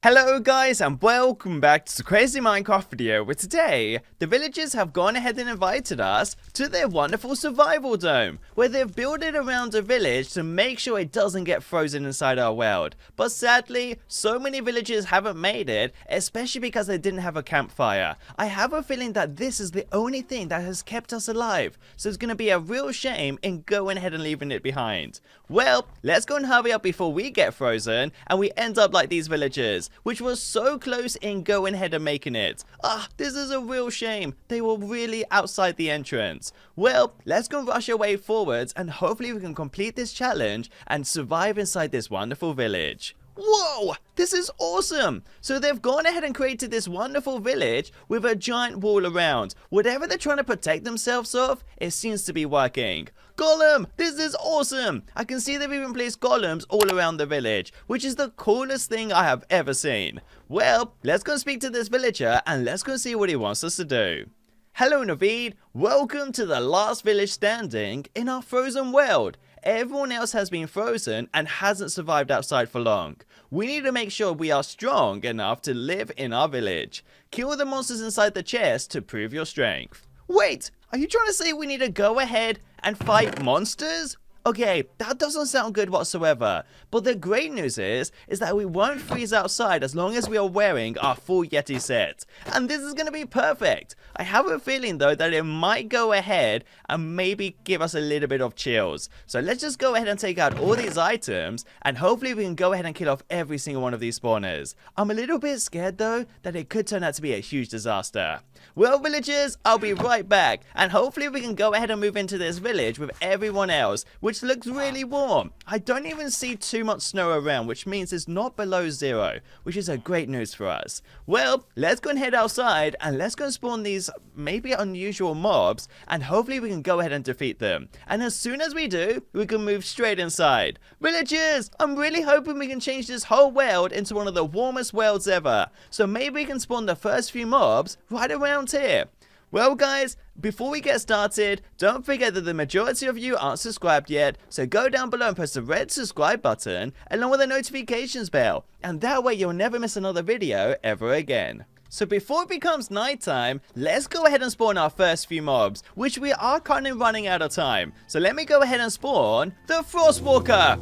Hello guys and welcome back to the crazy Minecraft video where today the villagers have gone ahead and invited us to their wonderful survival dome where they've built it around a village to make sure it doesn't get frozen inside our world. But sadly, so many villagers haven't made it, especially because they didn't have a campfire. I have a feeling that this is the only thing that has kept us alive, so it's going to be a real shame in going ahead and leaving it behind. Well, let's go and hurry up before we get frozen and we end up like these villagers, which was so close in going ahead and making it. This is a real shame. They were really outside the entrance. Well, let's go rush our way forwards and hopefully we can complete this challenge and survive inside this wonderful village. Whoa, this is awesome. So they've gone ahead and created this wonderful village with a giant wall around. Whatever they're trying to protect themselves of, it seems to be working. Golem, this is awesome. I can see they've even placed golems all around the village, which is the coolest thing I have ever seen. Well, let's go and speak to this villager and let's go and see what he wants us to do. Hello Naveed, welcome to the last village standing in our frozen world. Everyone else has been frozen and hasn't survived outside for long. We need to make sure we are strong enough to live in our village. Kill the monsters inside the chest to prove your strength. Wait, are you trying to say we need to go ahead and fight monsters? Okay, that doesn't sound good whatsoever. But the great news is that we won't freeze outside as long as we are wearing our full Yeti set. And this is going to be perfect. I have a feeling though that it might go ahead and maybe give us a little bit of chills. So let's just go ahead and take out all these items and hopefully we can go ahead and kill off every single one of these spawners. I'm a little bit scared though that it could turn out to be a huge disaster. Well villagers, I'll be right back and hopefully we can go ahead and move into this village with everyone else, which looks really warm. I don't even see too much snow around, which means it's not below 0, which is a great news for us. Well, let's go and head outside and let's go and spawn these maybe unusual mobs and hopefully we can go ahead and defeat them. And as soon as we do, we can move straight inside. Villagers, I'm really hoping we can change this whole world into one of the warmest worlds ever. So maybe we can spawn the first few mobs right around here. Well guys, before we get started, don't forget that the majority of you aren't subscribed yet, so go down below and press the red subscribe button along with the notifications bell, and that way you'll never miss another video ever again. So before it becomes nighttime, let's go ahead and spawn our first few mobs, which we are kind of running out of time. So let me go ahead and spawn the Frostwalker.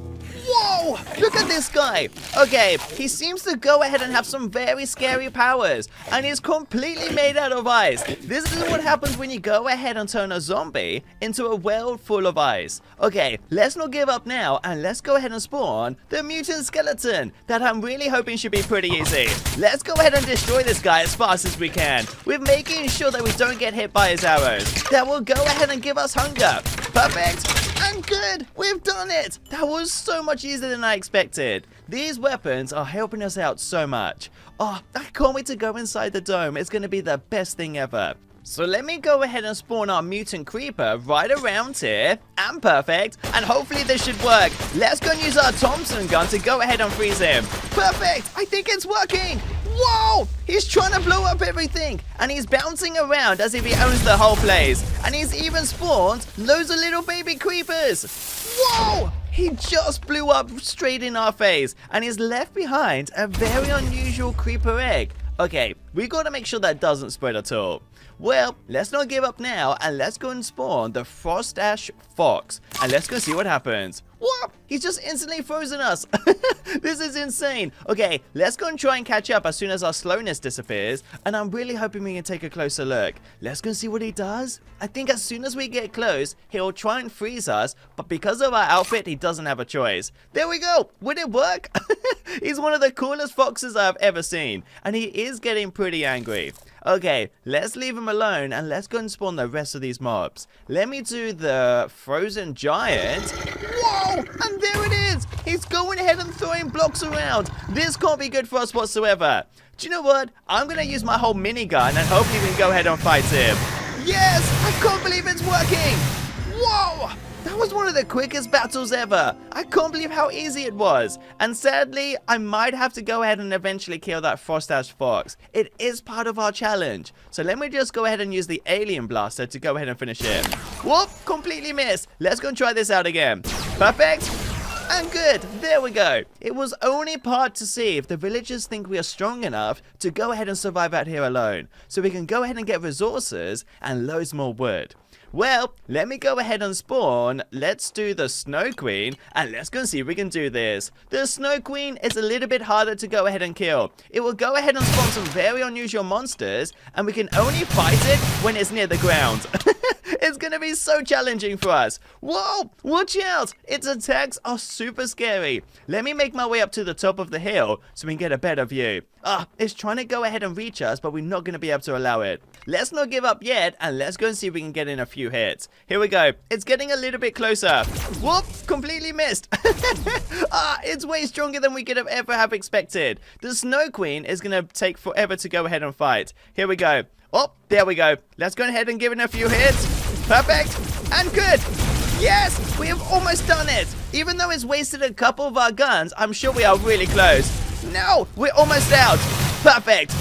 Whoa, look at this guy. Okay, he seems to go ahead and have some very scary powers, and he's completely made out of ice. This is what happens when you go ahead and turn a zombie into a world full of ice. Okay, let's not give up now, and let's go ahead and spawn the Mutant Skeleton, that I'm really hoping should be pretty easy. Let's go ahead and destroy this guy as fast as we can, with making sure that we don't get hit by his arrows. That will go ahead and give us hunger. Perfect. And good, we've done it. That was so much easier than I expected. These weapons are helping us out so much. I can't wait to go inside the dome. It's going to be the best thing ever. So let me go ahead and spawn our mutant creeper right around here. And perfect. And hopefully this should work. Let's go and use our Thompson gun to go ahead and freeze him. Perfect. I think it's working. Whoa! He's trying to blow up everything, and he's bouncing around as if he owns the whole place. And he's even spawned loads of little baby creepers. Whoa! He just blew up straight in our face, and he's left behind a very unusual creeper egg. Okay, we gotta make sure that doesn't spread at all. Well, let's not give up now, and let's go and spawn the Frostash Fox, and let's go see what happens. What? He's just instantly frozen us. This is insane. Okay, let's go and try and catch up as soon as our slowness disappears, and I'm really hoping we can take a closer look. Let's go and see what he does. I think as soon as we get close, he'll try and freeze us, but because of our outfit, he doesn't have a choice. There we go. Would it work? He's one of the coolest foxes I've ever seen, and he is getting pretty angry. Okay, let's leave him alone and let's go and spawn the rest of these mobs. Let me do the frozen giant. Whoa! And there it is! He's going ahead and throwing blocks around. This can't be good for us whatsoever. Do you know what? I'm going to use my whole minigun and hopefully we can go ahead and fight him. Yes! I can't believe it's working! Whoa! That was one of the quickest battles ever. I can't believe how easy it was. And sadly, I might have to go ahead and eventually kill that Frostash Fox. It is part of our challenge. So let me just go ahead and use the alien blaster to go ahead and finish him. Whoop, completely missed. Let's go and try this out again. Perfect. And good, there we go. It was only part to see if the villagers think we are strong enough to go ahead and survive out here alone. So we can go ahead and get resources and loads more wood. Well, let me go ahead and spawn. Let's do the Snow Queen, and let's go and see if we can do this. The Snow Queen is a little bit harder to go ahead and kill. It will go ahead and spawn some very unusual monsters, and we can only fight it when it's near the ground. It's gonna be so challenging for us. Whoa, watch out! Its attacks are super scary. Let me make my way up to the top of the hill so we can get a better view. It's trying to go ahead and reach us, but we're not gonna be able to allow it. Let's not give up yet, and let's go and see if we can get in a few hits. Here we go. It's getting a little bit closer. Whoop, completely missed. It's way stronger than we could have ever have expected. The Snow Queen is gonna take forever to go ahead and fight. Here we go. Oh, there we go. Let's go ahead and give it a few hits. Perfect. And good. Yes, we have almost done it. Even though it's wasted a couple of our guns, I'm sure we are really close. No, we're almost out. Perfect.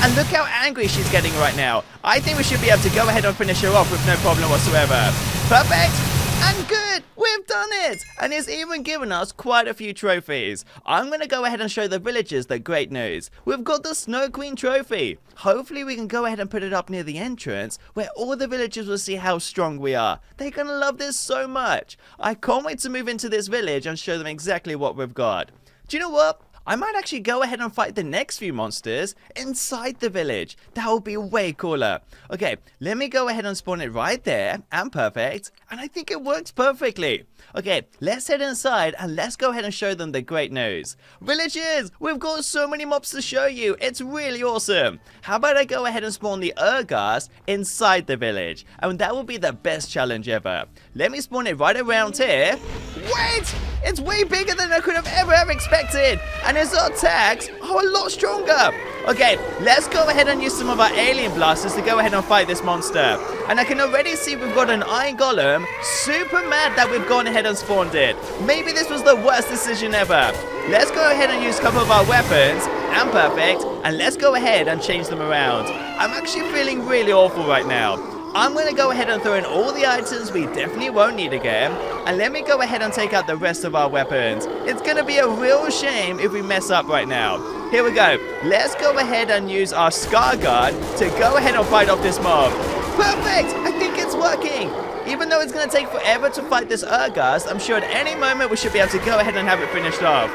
And look how angry she's getting right now. I think we should be able to go ahead and finish her off with no problem whatsoever. Perfect. And good. We've done it. And it's even given us quite a few trophies. I'm going to go ahead and show the villagers the great news. We've got the Snow Queen trophy. Hopefully we can go ahead and put it up near the entrance where all the villagers will see how strong we are. They're going to love this so much. I can't wait to move into this village and show them exactly what we've got. Do you know what? I might actually go ahead and fight the next few monsters inside the village. That will be way cooler. Okay, let me go ahead and spawn it right there. And perfect. And I think it works perfectly. Okay, let's head inside and let's go ahead and show them the great news. Villagers, we've got so many mobs to show you. It's really awesome. How about I go ahead and spawn the Urghast inside the village? And that will be the best challenge ever. Let me spawn it right around here. Wait! It's way bigger than I could have ever expected. And its attacks are a lot stronger. Okay, let's go ahead and use some of our alien blasters to go ahead and fight this monster. And I can already see we've got an Iron Golem super mad that we've gone ahead and spawned it. Maybe this was the worst decision ever. Let's go ahead and use a couple of our weapons. And perfect. And let's go ahead and change them around. I'm actually feeling really awful right now. I'm going to go ahead and throw in all the items we definitely won't need again. And let me go ahead and take out the rest of our weapons. It's going to be a real shame if we mess up right now. Here we go. Let's go ahead and use our Scar Guard to go ahead and fight off this mob. Perfect! I think it's working. Even though it's going to take forever to fight this Urghast, I'm sure at any moment we should be able to go ahead and have it finished off.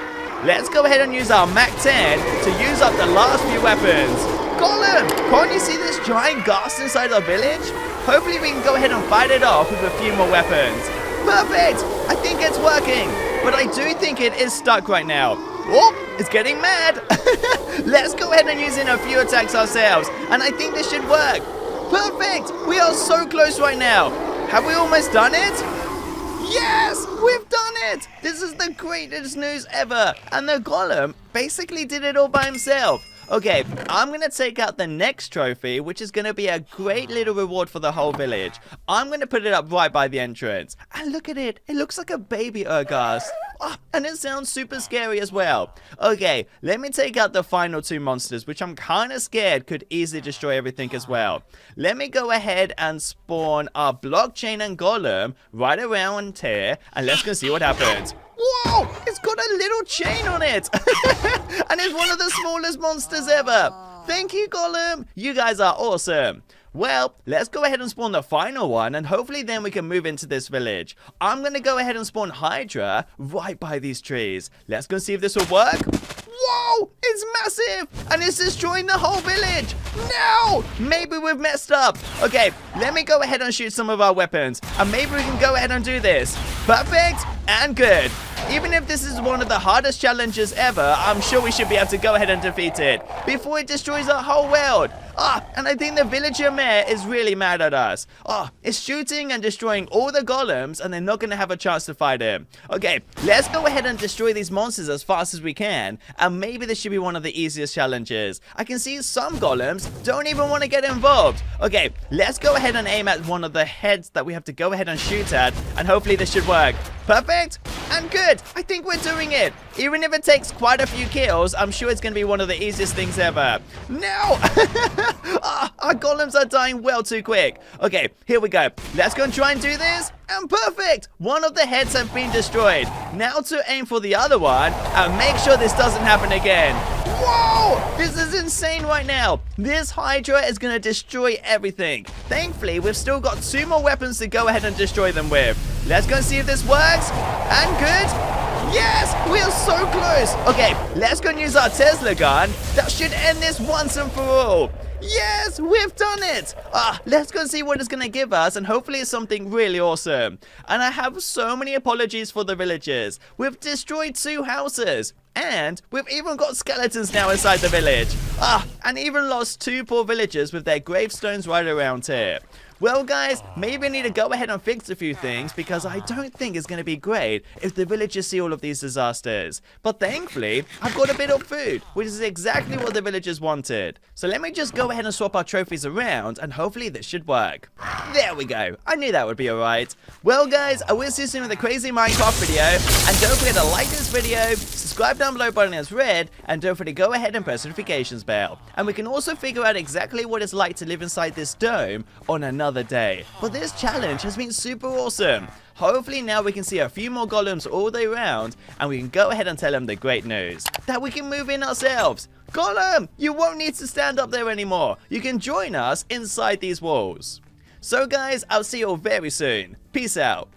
Let's go ahead and use our Mach 10 to use up the last few weapons. Golem! Can't you see this giant ghast inside our village? Hopefully we can go ahead and fight it off with a few more weapons. Perfect! I think it's working. But I do think it is stuck right now. Oh, it's getting mad. Let's go ahead and use in a few attacks ourselves. And I think this should work. Perfect! We are so close right now. Have we almost done it? Yes! We've done it! This is the greatest news ever. And the Golem basically did it all by himself. Okay, I'm going to take out the next trophy, which is going to be a great little reward for the whole village. I'm going to put it up right by the entrance. And look at it. It looks like a baby Urghast. And it sounds super scary as well. Okay, let me take out the final two monsters, which I'm kind of scared could easily destroy everything as well. Let me go ahead and spawn our blockchain and golem right around here. And let's go see what happens. Whoa! It's got a little chain on it! And it's one of the smallest monsters ever! Thank you, Golem! You guys are awesome! Well, let's go ahead and spawn the final one, and hopefully then we can move into this village. I'm going to go ahead and spawn Hydra right by these trees. Let's go see if this will work. Whoa! It's massive! And it's destroying the whole village! No! Maybe we've messed up. Okay, let me go ahead and shoot some of our weapons. And maybe we can go ahead and do this. Perfect and good. Even if this is one of the hardest challenges ever, I'm sure we should be able to go ahead and defeat it before it destroys our whole world. And I think the villager mayor is really mad at us. It's shooting and destroying all the golems, and they're not going to have a chance to fight him. Okay, let's go ahead and destroy these monsters as fast as we can, and maybe this should be one of the easiest challenges. I can see some golems don't even want to get involved. Okay, let's go ahead and aim at one of the heads that we have to go ahead and shoot at, and hopefully this should work. Perfect And good, I think we're doing it. Even if it takes quite a few kills, I'm sure it's going to be one of the easiest things ever. No! Our golems are dying well too quick. Okay, here we go. Let's go and try and do this. And perfect! One of the heads have been destroyed. Now to aim for the other one and make sure this doesn't happen again. Whoa! This is insane right now. This hydra is going to destroy everything. Thankfully, we've still got 2 more weapons to go ahead and destroy them with. Let's go and see if this works. And good. Yes! We are so close. Okay, let's go and use our Tesla gun. That should end this once and for all. Yes, we've done it! Let's go and see what it's going to give us, and hopefully it's something really awesome. And I have so many apologies for the villagers. We've destroyed 2 houses. And we've even got skeletons now inside the village. And even lost 2 poor villagers with their gravestones right around here. Well, guys, maybe I need to go ahead and fix a few things because I don't think it's going to be great if the villagers see all of these disasters. But thankfully, I've got a bit of food, which is exactly what the villagers wanted. So let me just go ahead and swap our trophies around and hopefully this should work. There we go. I knew that would be alright. Well, guys, I will see you soon with a crazy Minecraft video. And don't forget to like this video, subscribe down below button is red, and don't forget to go ahead and press the notifications bell. And we can also figure out exactly what it's like to live inside this dome on another day. But this challenge has been super awesome. Hopefully now we can see a few more golems all day round, and we can go ahead and tell them the great news that we can move in ourselves. Golem, you won't need to stand up there anymore. You can join us inside these walls. So guys, I'll see you all very soon. Peace out.